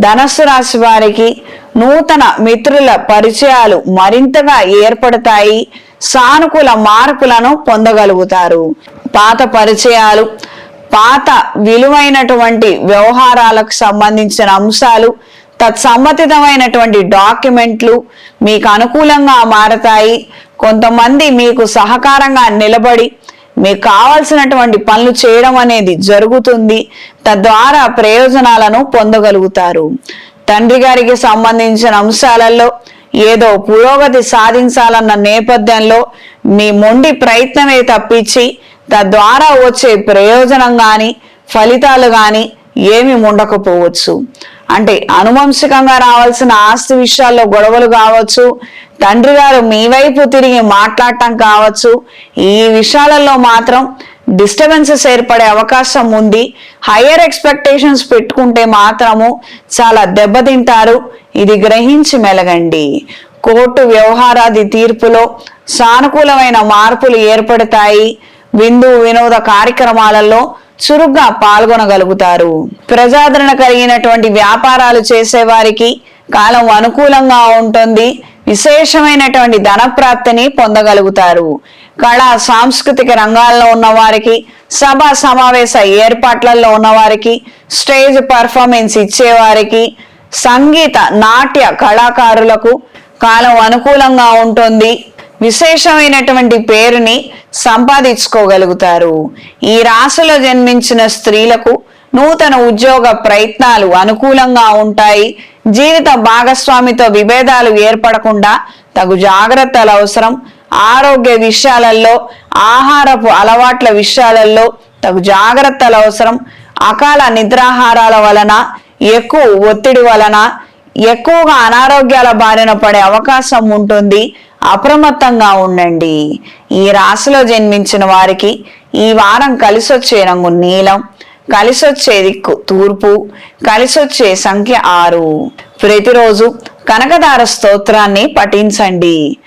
ధనస్సు రాశి వారికి నూతన మిత్రుల పరిచయాలు మరింతగా ఏర్పడతాయి. సానుకూల మార్పులను పొందగలుగుతారు. పాత పరిచయాలు, పాత విలువైనటువంటి వ్యవహారాలకు సంబంధించిన అంశాలు, తత్సంబంధితమైనటువంటి డాక్యుమెంట్లు మీకు అనుకూలంగా మారతాయి. కొంతమంది మీకు సహకారంగా నిలబడి మీకు కావాల్సినటువంటి పనులు చేయడం అనేది జరుగుతుంది. తద్వారా ప్రయోజనాలను పొందగలుగుతారు. తండ్రి గారికి సంబంధించిన అంశాలలో ఏదో పురోగతి సాధించాలన్న నేపథ్యంలో మీ మొండి ప్రయత్నమే తప్పించి తద్వారా వచ్చే ప్రయోజనం కానీ ఫలితాలు కానీ ఏమి ఉండకపోవచ్చు. అంటే అనువంశికంగా రావాల్సిన ఆస్తి విషయాల్లో గొడవలు కావచ్చు, తండ్రి గారు మీ వైపు తిరిగి మాట్లాడటం కావచ్చు, ఈ విషయాలలో మాత్రం డిస్టర్బెన్సెస్ ఏర్పడే అవకాశం ఉంది. హయ్యర్ ఎక్స్పెక్టేషన్స్ పెట్టుకుంటే మాత్రము చాలా దెబ్బతింటారు. ఇది గ్రహించి మెలగండి. కోర్టు వ్యవహారాది తీర్పులో సానుకూలమైన మార్పులు ఏర్పడతాయి. విందు వినోద కార్యక్రమాలలో చురుగ్గా పాల్గొనగలుగుతారు. ప్రజాదరణ కలిగినటువంటి వ్యాపారాలు చేసేవారికి కాలం అనుకూలంగా ఉంటుంది. విశేషమైనటువంటి ధనప్రాప్తిని పొందగలుగుతారు. కళా సాంస్కృతిక రంగాల్లో ఉన్నవారికి, సభా సమావేశ ఏర్పాట్లలో ఉన్నవారికి, స్టేజ్ పర్ఫార్మెన్స్ ఇచ్చేవారికి, సంగీత నాట్య కళాకారులకు కాలం అనుకూలంగా ఉంటుంది. విశేషమైనటువంటి పేరుని సంపాదించుకోగలుగుతారు. ఈ రాశిలో జన్మించిన స్త్రీలకు నూతన ఉద్యోగ ప్రయత్నాలు అనుకూలంగా ఉంటాయి. జీవిత భాగస్వామితో విభేదాలు ఏర్పడకుండా తగు జాగ్రత్తలు అవసరం. ఆరోగ్య విషయాలలో, ఆహారపు అలవాట్ల విషయాలలో తగు జాగ్రత్తలు అవసరం. అకాల నిద్రాహారాల వలన, ఎక్కువ ఒత్తిడి వలన ఎక్కువగా అనారోగ్యాల బారిన పడే అవకాశం ఉంటుంది. అప్రమత్తంగా ఉండండి. ఈ రాశిలో జన్మించిన వారికి ఈ వారం కలిసొచ్చే రంగు నీలం, కలిసొచ్చే దిక్కు తూర్పు, కలిసొచ్చే సంఖ్య 6. ప్రతిరోజు కనకదార స్తోత్రాన్ని పఠించండి.